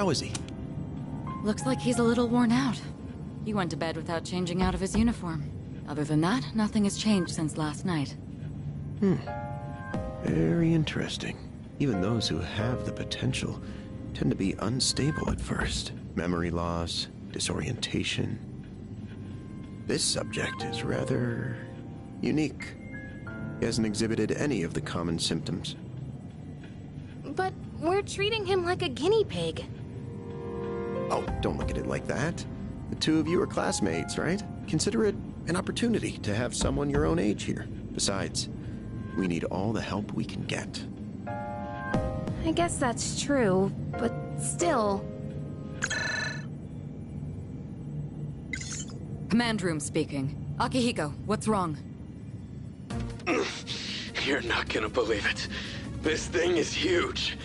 How is he? Looks like he's a little worn out. He went to bed without changing out of his uniform. Other than that, nothing has changed since last night. Very interesting. Even those who have the potential tend to be unstable at first. Memory loss, disorientation. This subject is rather unique. He hasn't exhibited any of the common symptoms. But we're treating him like a guinea pig. Oh, don't look at it like that. The two of you are classmates, right? Consider it an opportunity to have someone your own age here. Besides, we need all the help we can get. I guess that's true, but still... Command room speaking. Akihiko, what's wrong? You're not gonna believe it. This thing is huge.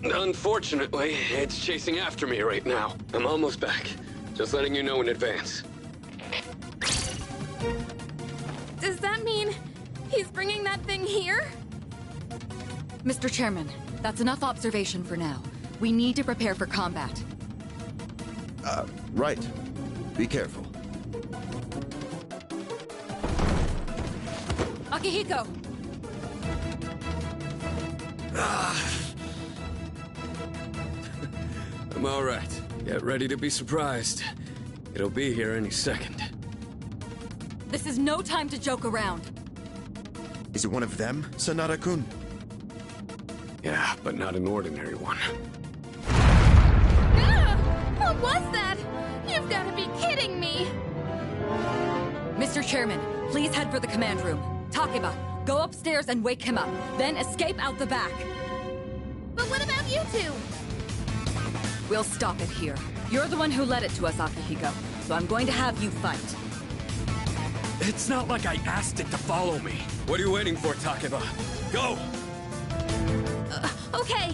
Unfortunately, it's chasing after me right now. I'm almost back. Just letting you know in advance. Does that mean he's bringing that thing here? Mr. Chairman, that's enough observation for now. We need to prepare for combat. Right. Be careful. Akihiko! I'm all right. Get ready to be surprised. It'll be here any second. This is no time to joke around. Is it one of them, Sanada-kun? Yeah, but not an ordinary one. Ah! What was that? You've got to be kidding me! Mr. Chairman, please head for the command room. Takeba, go upstairs and wake him up. Then escape out the back. But what about you two? We'll stop it here. You're the one who led it to us, Akihiko. So I'm going to have you fight. It's not like I asked it to follow me. What are you waiting for, Takeba? Go! Okay.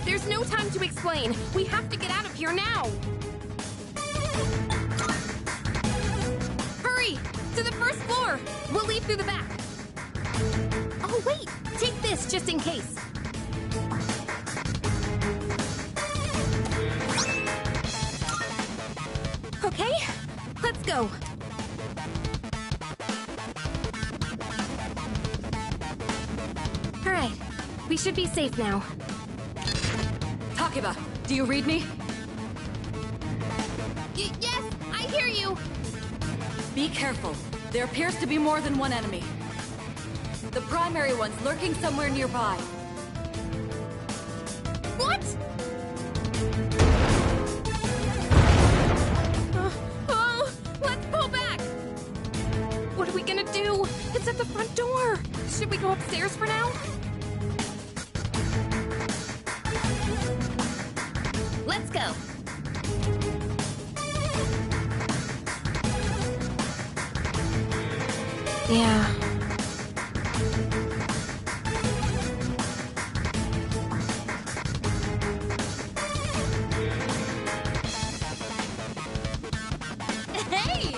There's no time to explain. We have to get out of here now. Hurry! To the first floor! We'll leave through the back. Oh, wait! Take this just in case. Okay, let's go. All right, we should be safe now. Takeba, do you read me? Yes, I hear you. Be careful. There appears to be more than one enemy. The primary one's lurking somewhere nearby. What? Oh, let's pull back. What are we gonna do? It's at the front door. Should we go upstairs for now? Let's go. Yeah. Hey!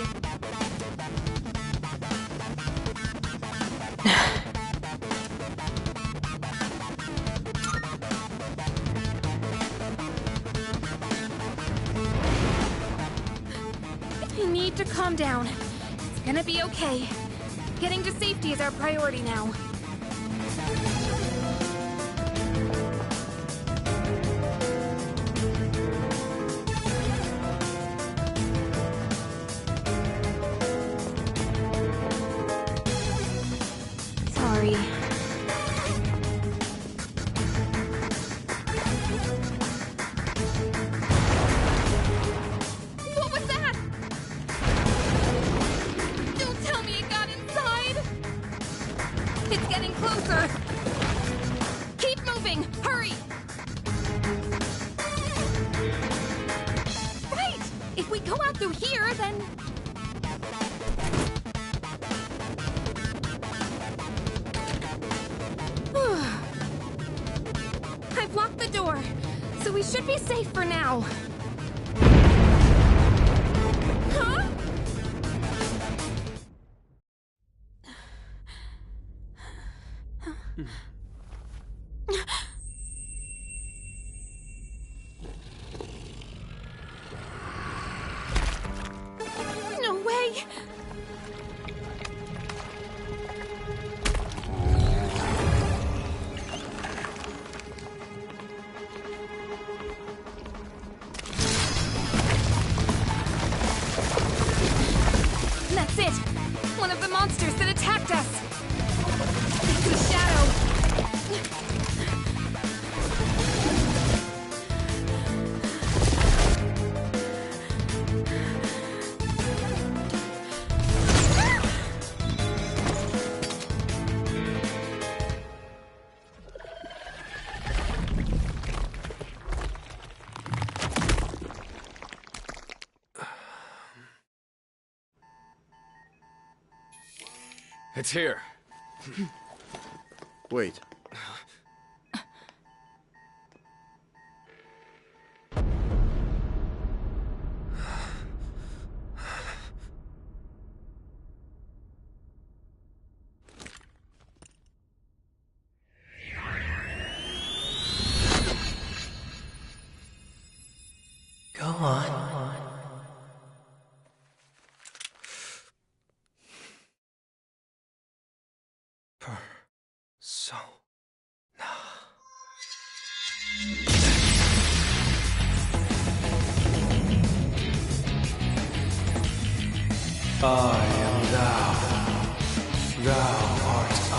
You need to calm down. It's gonna be okay. Getting to safety is our priority now. Sorry. What was that? Don't tell me it got inside! It's getting closer! Keep moving! Hurry! Right! If we go out through here, then... I've locked the door, so we should be safe for now. No way! That's it! One of the monsters that attacked us! It's a shadow! It's here. Wait. Go on. I am thou, thou art I.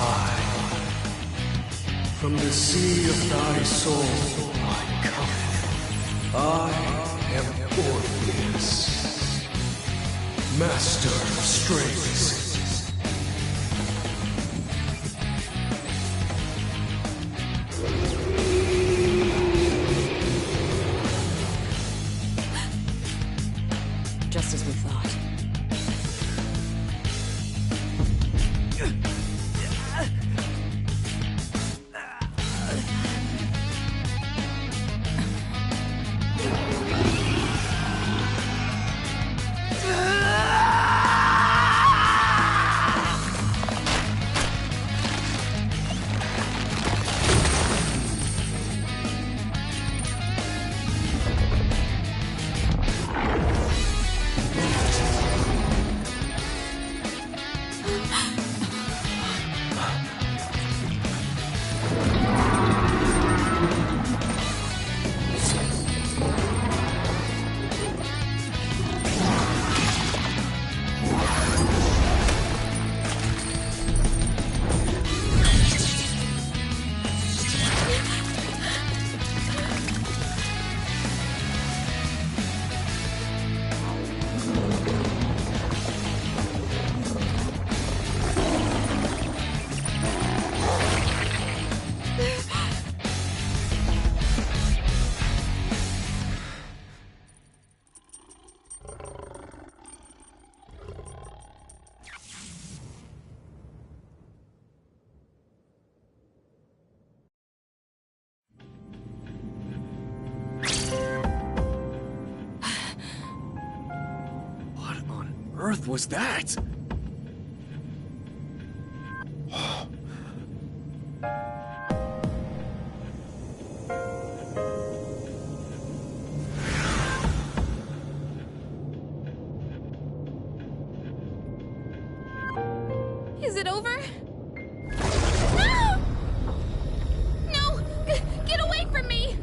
From the sea of thy soul I come. I am Orpheus, master of strings. Just as we thought. Earth was that? Is it over? No! No! Get away from me!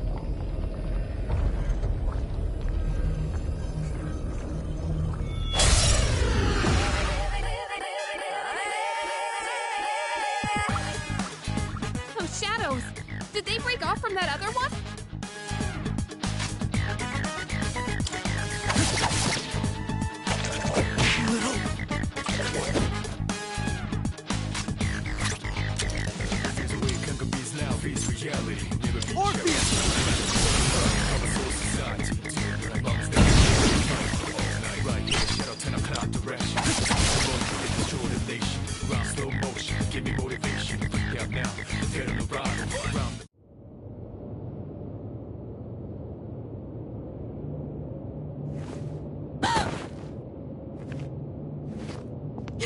Those shadows! Did they break off from that other one?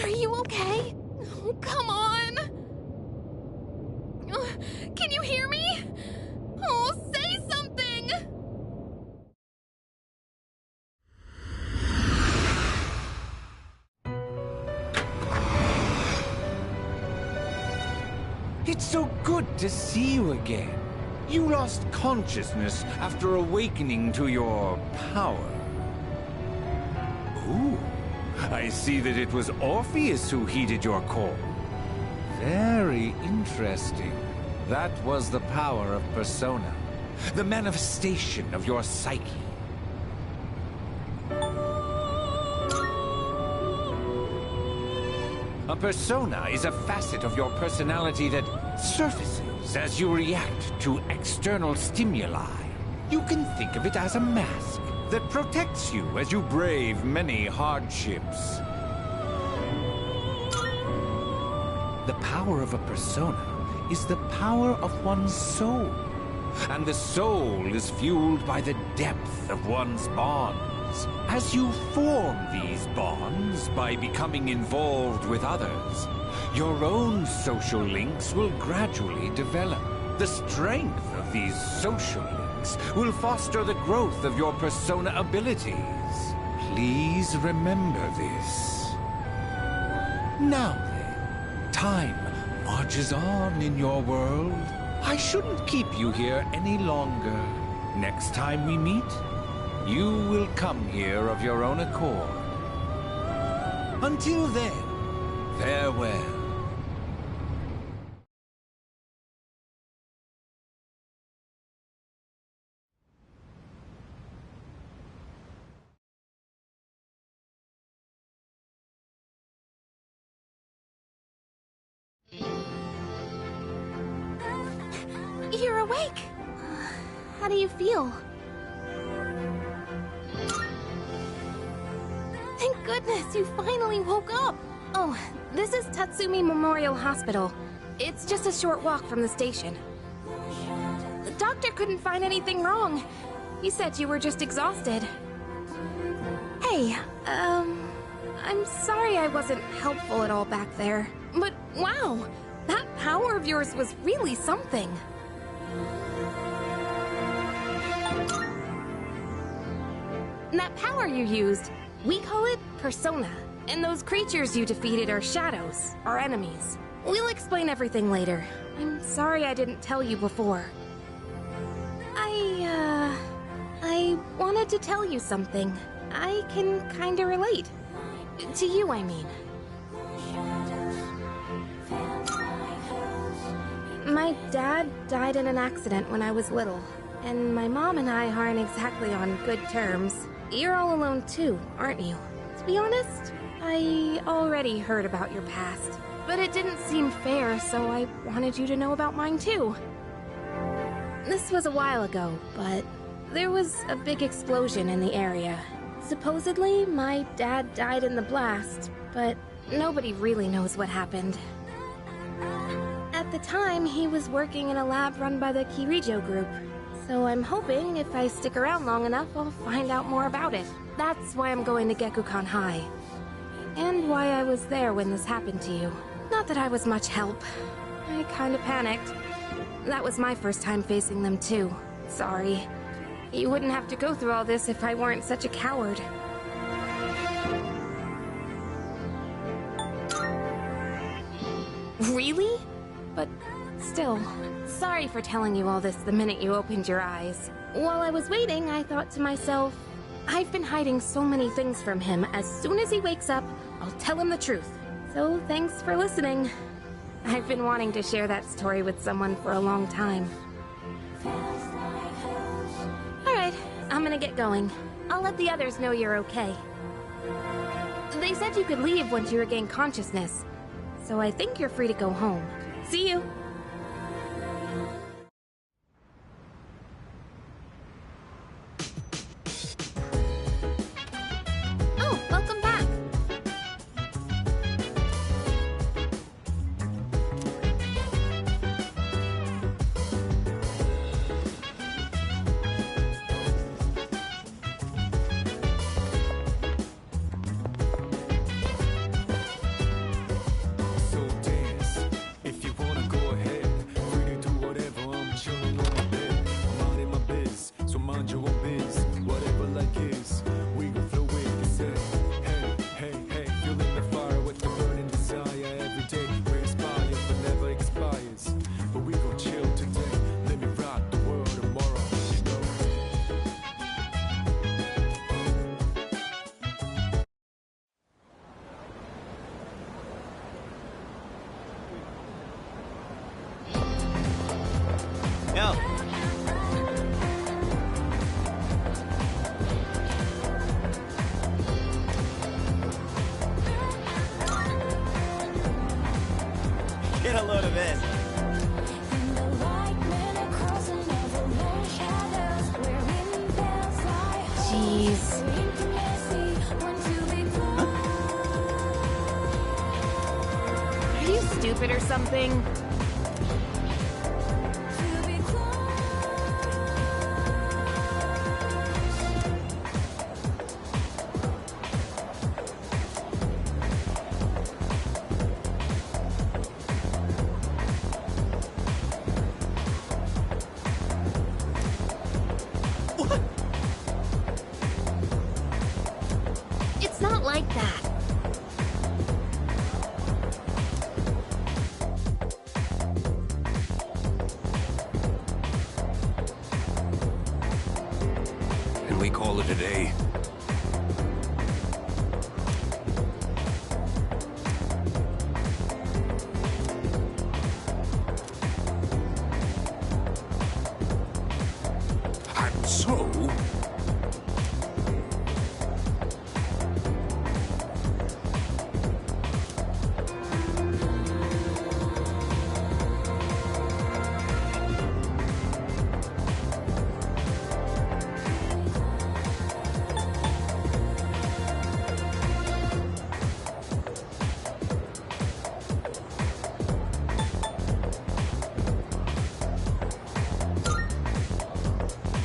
Are you okay? Oh, come on! It's so good to see you again. You lost consciousness after awakening to your power. Ooh, I see that it was Orpheus who heeded your call. Very interesting. That was the power of Persona, the manifestation of your psyche. A persona is a facet of your personality that surfaces as you react to external stimuli. You can think of it as a mask that protects you as you brave many hardships. The power of a persona is the power of one's soul, and the soul is fueled by the depth of one's bonds. As you form these bonds by becoming involved with others, your own social links will gradually develop. The strength of these social links will foster the growth of your persona abilities. Please remember this. Now then, time marches on in your world. I shouldn't keep you here any longer. Next time we meet, you will come here of your own accord. Until then, farewell. You're awake! How do you feel? Thank goodness you finally woke up! Oh, this is Tatsumi Memorial Hospital. It's just a short walk from the station. The doctor couldn't find anything wrong. He said you were just exhausted. Hey, I'm sorry I wasn't helpful at all back there. But wow, that power of yours was really something. That power you used, we call it Persona. And those creatures you defeated are shadows, our enemies. We'll explain everything later. I'm sorry I didn't tell you before. I wanted to tell you something. I can kinda relate. To you, I mean. My dad died in an accident when I was little, and my mom and I aren't exactly on good terms. You're all alone too, aren't you? To be honest, I already heard about your past, but it didn't seem fair, so I wanted you to know about mine too. This was a while ago, but there was a big explosion in the area. Supposedly, my dad died in the blast, but nobody really knows what happened. At the time, he was working in a lab run by the Kirijo group, so I'm hoping if I stick around long enough, I'll find out more about it. That's why I'm going to Gekukan High. And why I was there when this happened to you. Not that I was much help. I kinda panicked. That was my first time facing them too. Sorry. You wouldn't have to go through all this if I weren't such a coward. Really? But still, sorry for telling you all this the minute you opened your eyes. While I was waiting, I thought to myself, I've been hiding so many things from him. As soon as he wakes up, I'll tell him the truth. So thanks for listening. I've been wanting to share that story with someone for a long time. Alright, I'm gonna get going. I'll let the others know you're okay. They said you could leave once you regain consciousness, so I think you're free to go home. See you! Oh, welcome back! So dance, if you wanna go ahead. get a load of this. Jeez. Are you stupid or something? It's not like that. And we call it a day. And so...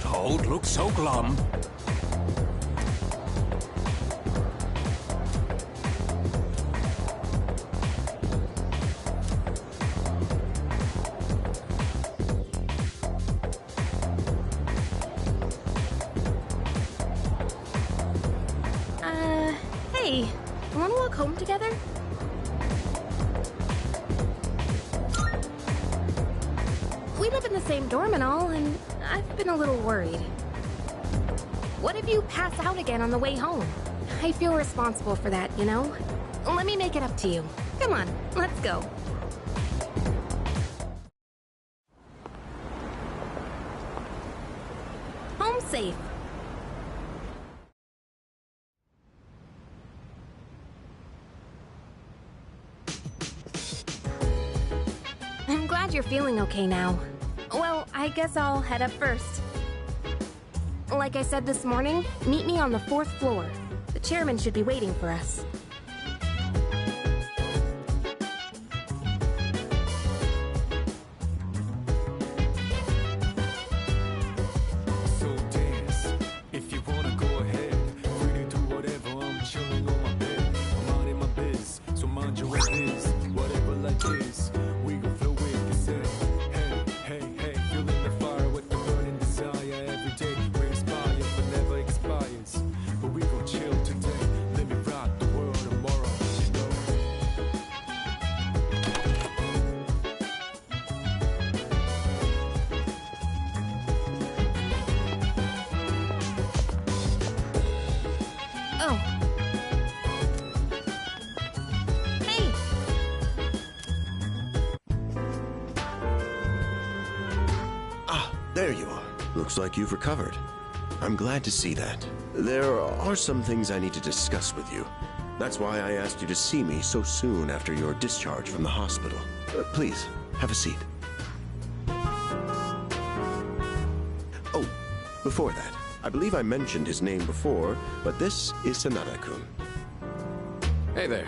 Don't look so glum. Hey, wanna walk home together? We live in the same dorm and all, and I've been a little worried. What if you pass out again on the way home? I feel responsible for that, you know? Let me make it up to you. Come on, let's go. Home safe. I'm glad you're feeling okay now. Well, I guess I'll head up first. Like I said this morning, meet me on the 4th floor. The chairman should be waiting for us. So dance, if you wanna go ahead. Free to do whatever, I'm chilling on my bed. I'm out in my biz, so mind your own biz. Whatever like this, we gon' flow with this. Hey, hey, hey, feeling the fire with the burning desire. Every day we inspire, but never expires. But we gon' chill today, let me rock the world tomorrow, you know. Oh. Hey! Ah, there you are. Looks like you've recovered. I'm glad to see that. There are some things I need to discuss with you. That's why I asked you to see me so soon after your discharge from the hospital. Please, have a seat. Oh, before that, I believe I mentioned his name before, but this is Sanada-kun. Hey there.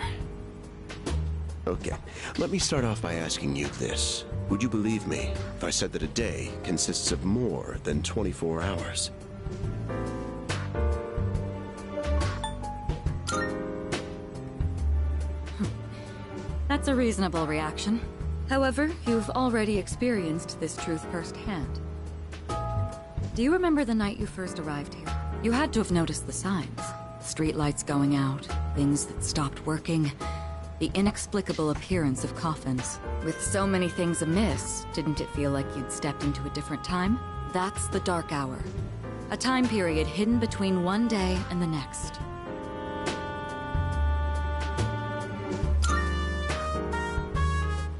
Okay, let me start off by asking you this. Would you believe me if I said that a day consists of more than 24 hours? That's a reasonable reaction. However, you've already experienced this truth firsthand. Do you remember the night you first arrived here? You had to have noticed the signs. Streetlights going out, things that stopped working, the inexplicable appearance of coffins. With so many things amiss, didn't it feel like you'd stepped into a different time? That's the Dark Hour. A time period hidden between one day and the next.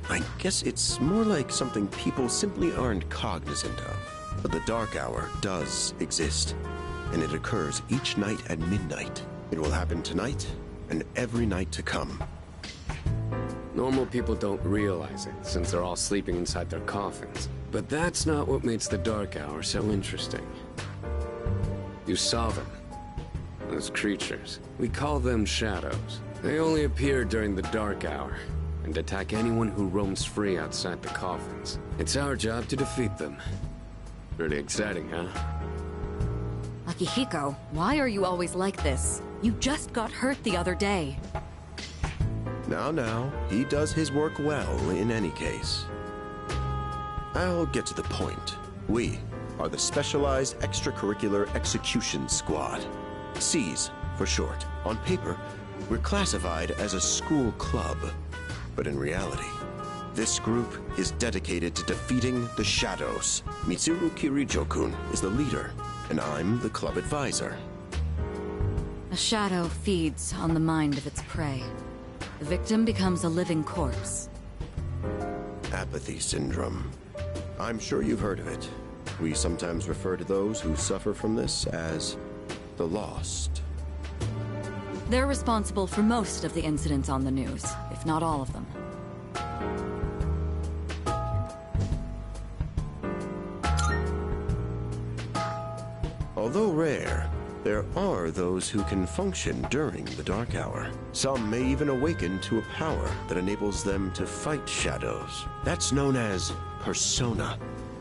I guess it's more like something people simply aren't cognizant of. But the Dark Hour does exist, and it occurs each night at midnight. It will happen tonight, and every night to come. Normal people don't realize it, since they're all sleeping inside their coffins. But that's not what makes the Dark Hour so interesting. You saw them. Those creatures. We call them shadows. They only appear during the Dark Hour, and attack anyone who roams free outside the coffins. It's our job to defeat them. Pretty exciting, huh? Akihiko, why are you always like this? You just got hurt the other day. Now, he does his work well in any case. I'll get to the point. We are the Specialized Extracurricular Execution Squad. SEAS for short. On paper, we're classified as a school club. But in reality, this group is dedicated to defeating the Shadows. Mitsuru Kirijo-kun is the leader, and I'm the club advisor. A shadow feeds on the mind of its prey. The victim becomes a living corpse. Apathy syndrome. I'm sure you've heard of it. We sometimes refer to those who suffer from this as the Lost. They're responsible for most of the incidents on the news, if not all of them. Although rare, there are those who can function during the Dark Hour. Some may even awaken to a power that enables them to fight shadows. That's known as Persona,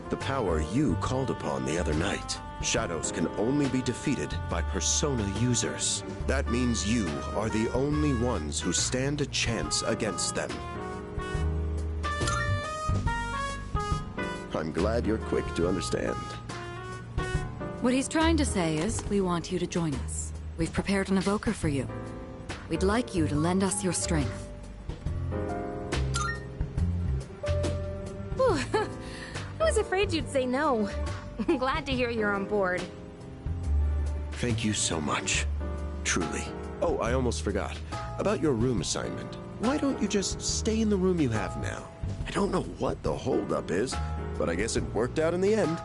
the power you called upon the other night. Shadows can only be defeated by Persona users. That means you are the only ones who stand a chance against them. I'm glad you're quick to understand. What he's trying to say is, we want you to join us. We've prepared an evoker for you. We'd like you to lend us your strength. Whew. I was afraid you'd say no. I'm glad to hear you're on board. Thank you so much. Truly. Oh, I almost forgot. About your room assignment. Why don't you just stay in the room you have now? I don't know what the holdup is, but I guess it worked out in the end.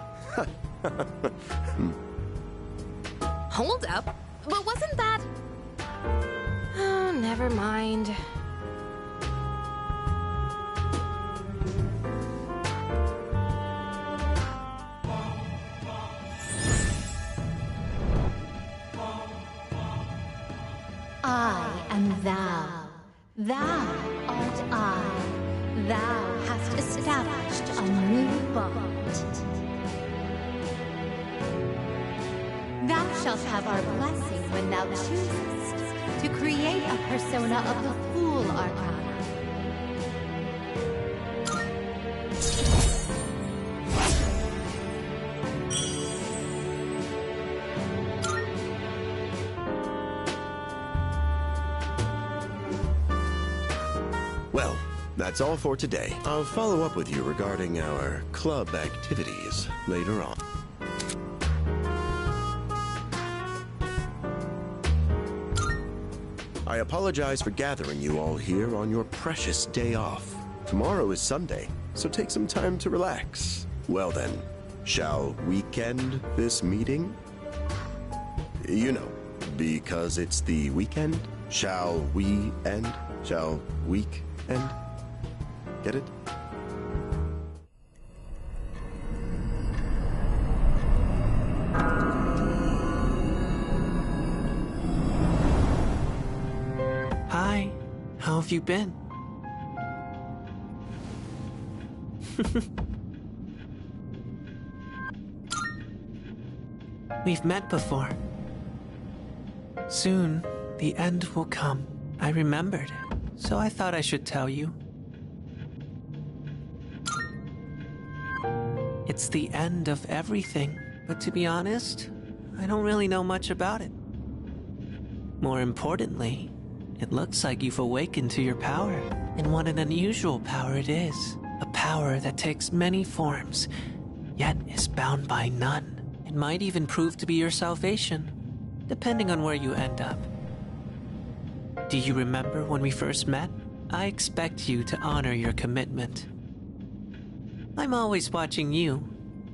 Hold up? But wasn't that... Oh, never mind. I am thou. Thou art I. Thou hast established a new bond. Thou shalt have our blessing when thou choosest to create a persona of the Fool Arcana. Well, that's all for today. I'll follow up with you regarding our club activities later on. I apologize for gathering you all here on your precious day off. Tomorrow is Sunday, so take some time to relax. Well then, shall weekend this meeting? You know, because it's the weekend. Shall we end? Shall week end? Get it? Hi, how have you been? We've met before. Soon, the end will come. I remembered, so I thought I should tell you. It's the end of everything, but to be honest, I don't really know much about it. More importantly, it looks like you've awakened to your power. And what an unusual power it is. A power that takes many forms, yet is bound by none. It might even prove to be your salvation, depending on where you end up. Do you remember when we first met? I expect you to honor your commitment. I'm always watching you,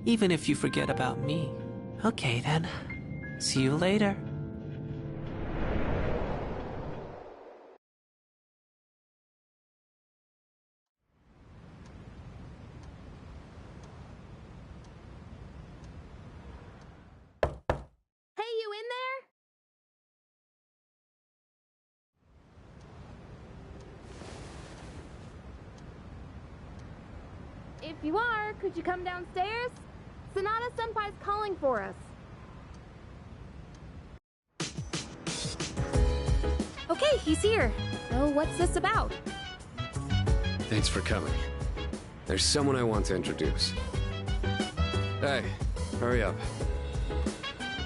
even if you forget about me. Okay then, see you later. If you are, could you come downstairs? Sonata Senpai's calling for us. Okay, he's here. So what's this about? Thanks for coming. There's someone I want to introduce. Hey, hurry up.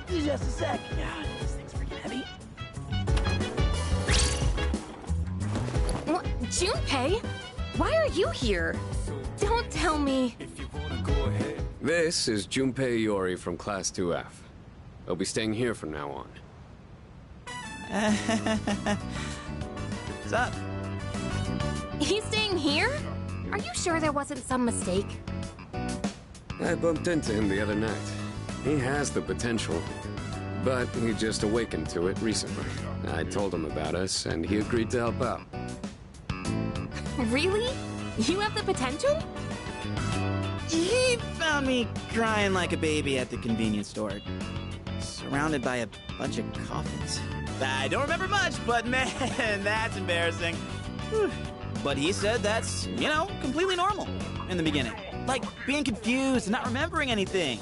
Just a sec. Yeah, this thing's freaking heavy. What? Junpei? Why are you here? Don't tell me. If you wanna go ahead. This is Junpei Iori from Class 2F. He'll be staying here from now on. What's up? He's staying here? Are you sure there wasn't some mistake? I bumped into him the other night. He has the potential, but he just awakened to it recently. I told him about us, and he agreed to help out. Really? You have the potential? He found me crying like a baby at the convenience store, surrounded by a bunch of coffins. I don't remember much, but man, that's embarrassing. Whew. But he said that's, completely normal in the beginning. Like being confused and not remembering anything.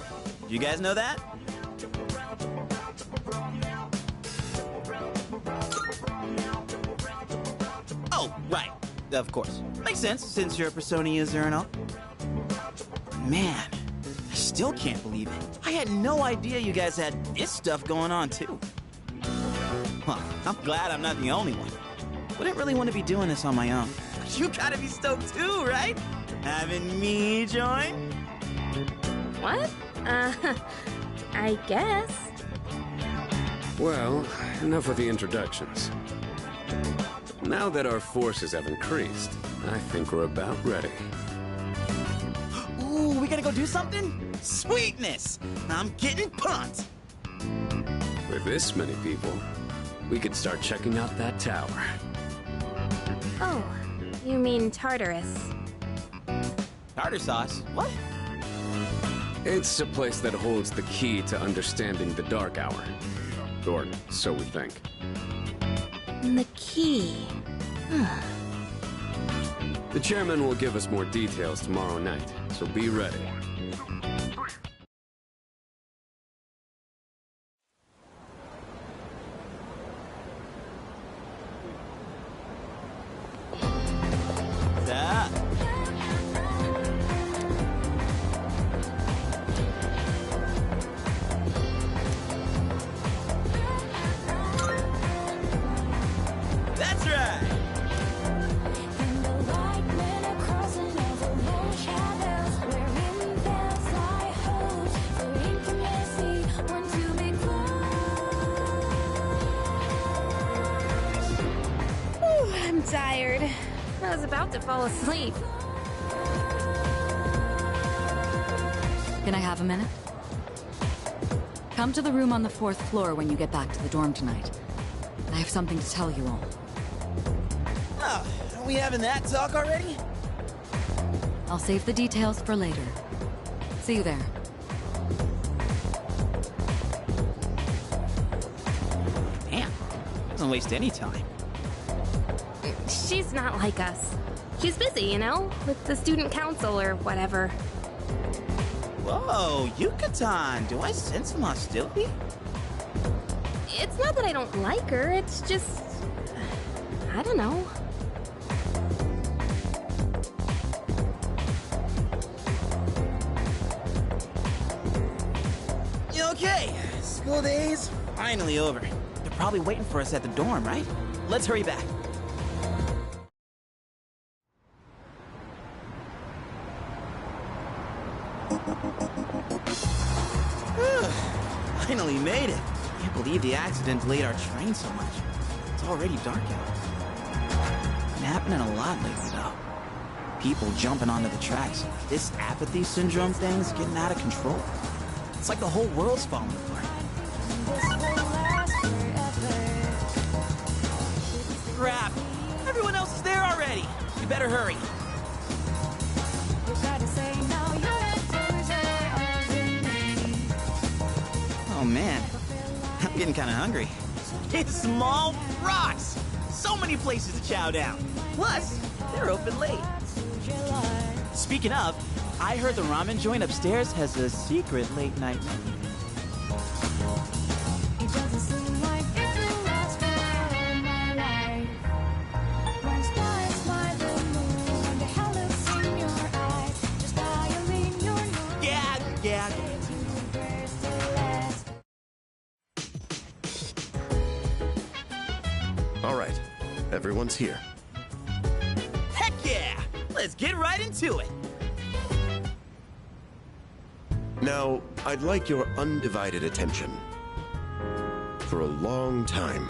Do you guys know that? Oh, right. Of course. Makes sense, since you're a Persona user and all. Man, I still can't believe it. I had no idea you guys had this stuff going on, too. Well, I'm glad I'm not the only one. Wouldn't really want to be doing this on my own. You gotta be stoked too, right? Having me join? What? I guess. Well, enough of the introductions. Now that our forces have increased, I think we're about ready. Ooh, we gotta go do something? Sweetness! I'm getting pumped! With this many people, we could start checking out that tower. Oh, you mean Tartarus. Tartar sauce? What? It's a place that holds the key to understanding the Dark Hour. Or so we think. The key. The chairman will give us more details tomorrow night, so be ready. That's right! I'm tired. I was about to fall asleep. Can I have a minute? Come to the room on the 4th floor when you get back to the dorm tonight. I have something to tell you all. Oh, are we having that talk already? I'll save the details for later. See you there. Damn, doesn't waste any time. She's not like us. She's busy, with the student council or whatever. Whoa, Yucatan, do I sense some hostility? It's not that I don't like her, it's just... I don't know. Okay, school day's finally over. They're probably waiting for us at the dorm, right? Let's hurry back. Finally made it. Can't believe the accident delayed our train so much. It's already dark out. Been happening a lot lately, though. People jumping onto the tracks. This apathy syndrome thing's getting out of control. It's like the whole world's falling apart. Crap! Everyone else is there already. You better hurry. Oh man, I'm getting kind of hungry. It's Small Rocks! So many places to chow down. Plus, they're open late. Speaking of, I heard the ramen joint upstairs has a secret late-night menu. It doesn't seem like it will last forever, my life. When stars by the moon, the hell looks in your eyes. Just violate your nose. Yeah. Where's the last? All right, everyone's here. Heck yeah! Let's get right into it. Now, I'd like your undivided attention. For a long time,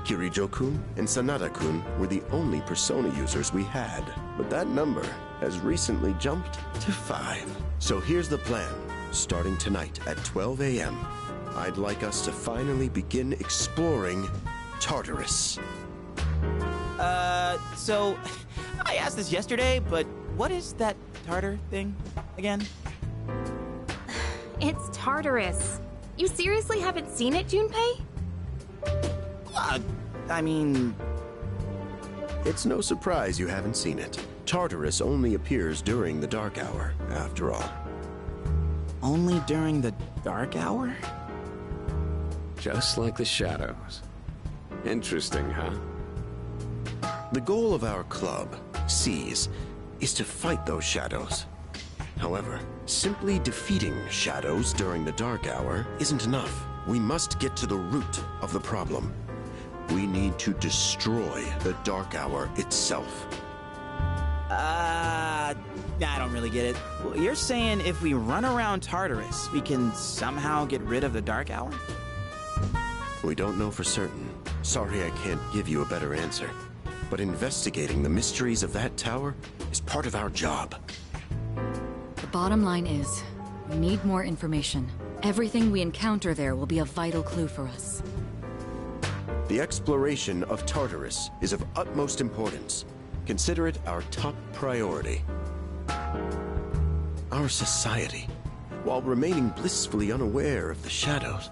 Kirijo-kun and Sanada-kun were the only Persona users we had, but that number has recently jumped to 5. So here's the plan. Starting tonight at 12 a.m., I'd like us to finally begin exploring Tartarus. So, I asked this yesterday, but what is that tartar thing again? It's Tartarus. You seriously haven't seen it, Junpei? I mean... It's no surprise you haven't seen it. Tartarus only appears during the dark hour, after all. Only during the dark hour? Just like the shadows. Interesting, huh? The goal of our club, Seize, is to fight those shadows. However, simply defeating shadows during the dark hour isn't enough. We must get to the root of the problem. We need to destroy the dark hour itself. I don't really get it. Well, you're saying if we run around Tartarus, we can somehow get rid of the dark hour? We don't know for certain. Sorry I can't give you a better answer. But investigating the mysteries of that tower is part of our job. The bottom line is, we need more information. Everything we encounter there will be a vital clue for us. The exploration of Tartarus is of utmost importance. Consider it our top priority. Our society, while remaining blissfully unaware of the shadows,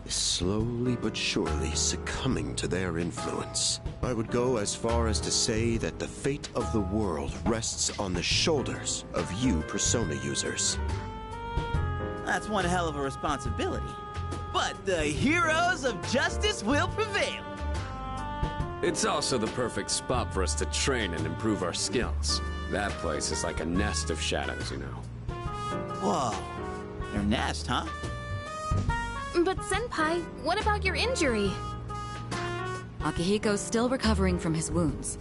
is slowly but surely succumbing to their influence. I would go as far as to say that the fate of the world rests on the shoulders of you Persona users. That's one hell of a responsibility. But the heroes of justice will prevail. It's also the perfect spot for us to train and improve our skills. That place is like a nest of shadows, you know. Whoa. Their nest, huh? But Senpai, what about your injury? Akihiko's still recovering from his wounds.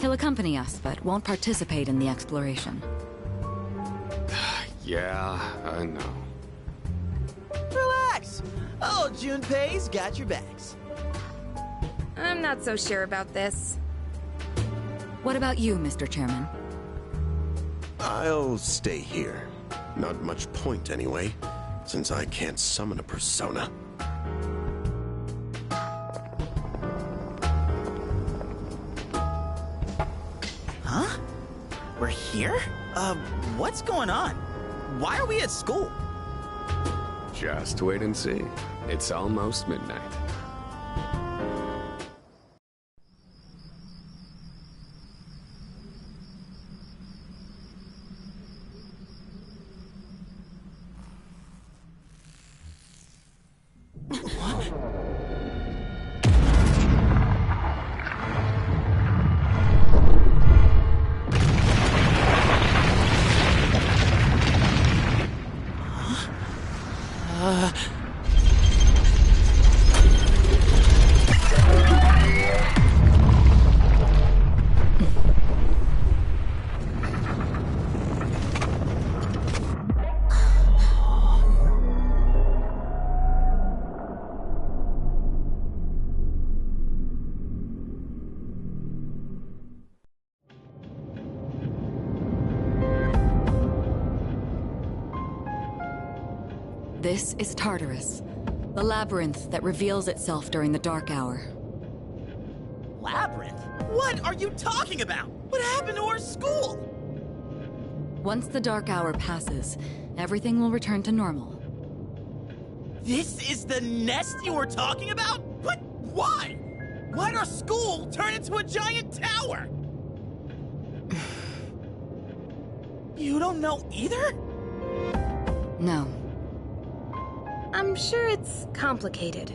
He'll accompany us, but won't participate in the exploration. Yeah, I know. Relax. Oh, Junpei's got your backs. I'm not so sure about this. What about you, Mr. Chairman? I'll stay here. Not much point anyway, since I can't summon a persona. Huh? We're here? What's going on? Why are we at school? Just wait and see. It's almost midnight. This is Tartarus, the labyrinth that reveals itself during the dark hour. Labyrinth? What are you talking about? What happened to our school? Once the dark hour passes, everything will return to normal. This is the nest you were talking about? But why? Why'd our school turn into a giant tower? You don't know either? No. I'm sure it's complicated.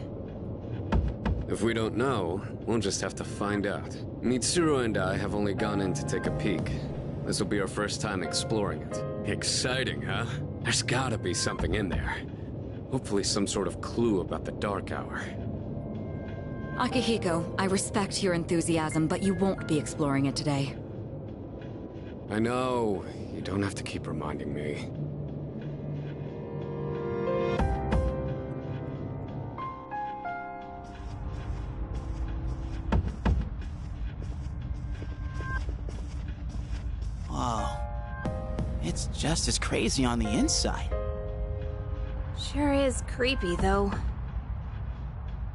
If we don't know, we'll just have to find out. Mitsuru and I have only gone in to take a peek. This will be our first time exploring it. Exciting, huh? There's gotta be something in there. Hopefully some sort of clue about the Dark Hour. Akihiko, I respect your enthusiasm, but you won't be exploring it today. I know. You don't have to keep reminding me. Whoa. It's just as crazy on the inside. Sure is creepy, though.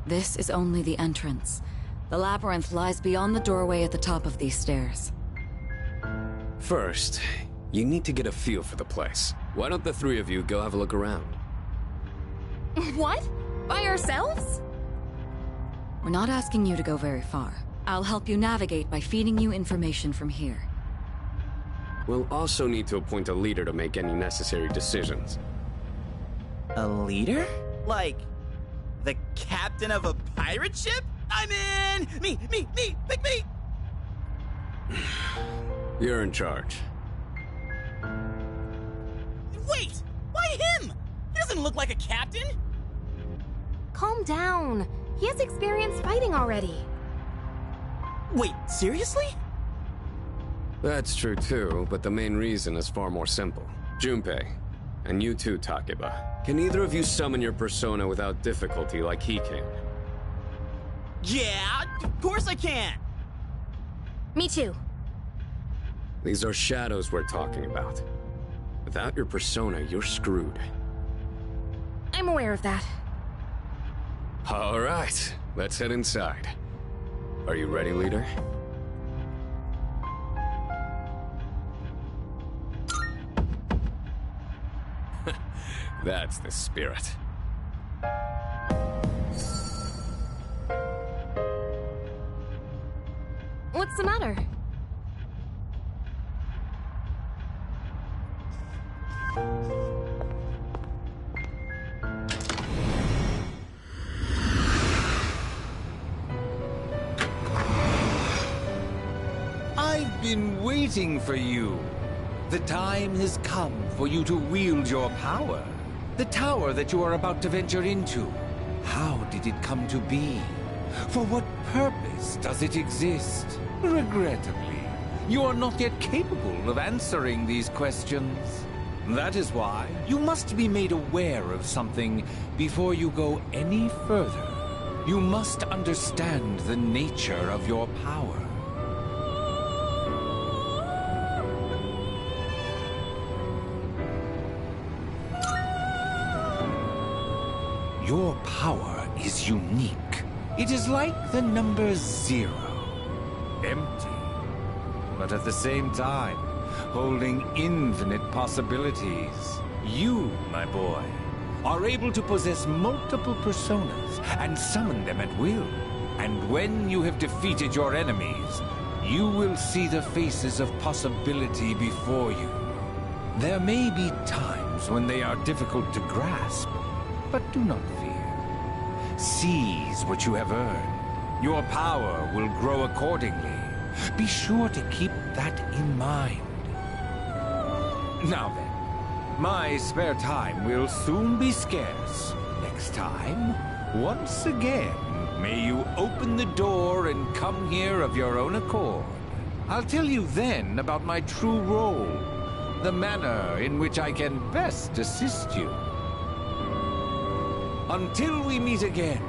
This is only the entrance. The labyrinth lies beyond the doorway at the top of these stairs. First, you need to get a feel for the place. Why don't the three of you go have a look around? What? By ourselves? We're not asking you to go very far. I'll help you navigate by feeding you information from here. We'll also need to appoint a leader to make any necessary decisions. A leader? Like, the captain of a pirate ship? I'm in! Me! Pick me! You're in charge. Wait! Why him? He doesn't look like a captain! Calm down. He has experience fighting already. Wait, seriously? That's true too, but the main reason is far more simple. Junpei, and you too, Takeba. Can either of you summon your persona without difficulty like he can? Yeah, of course I can! Me too. These are shadows we're talking about. Without your persona, you're screwed. I'm aware of that. All right, let's head inside. Are you ready, leader? That's the spirit. What's the matter? I've been waiting for you. The time has come for you to wield your power. The tower that you are about to venture into. How did it come to be? For what purpose does it exist? Regrettably, you are not yet capable of answering these questions. That is why you must be made aware of something before you go any further. You must understand the nature of your power. Your power is unique. It is like the number 0. Empty. But at the same time, holding infinite possibilities. You, my boy, are able to possess multiple personas and summon them at will. And when you have defeated your enemies, you will see the faces of possibility before you. There may be times when they are difficult to grasp, but do not fear. Seize what you have earned. Your power will grow accordingly. Be sure to keep that in mind. Now then, my spare time will soon be scarce. Next time, once again, may you open the door and come here of your own accord. I'll tell you then about my true role, the manner in which I can best assist you. Until we meet again,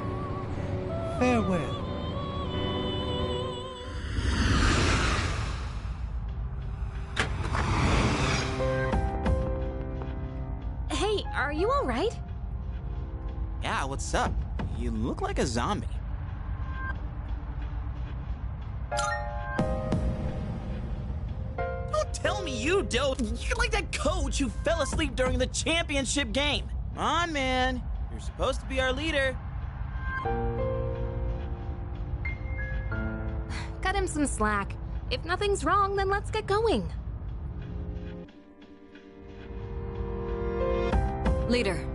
farewell. Hey, are you alright? Yeah, what's up? You look like a zombie. Don't tell me you don't. You're like that coach who fell asleep during the championship game. Come on, man. You're supposed to be our leader. Cut him some slack. If nothing's wrong, then let's get going. Leader.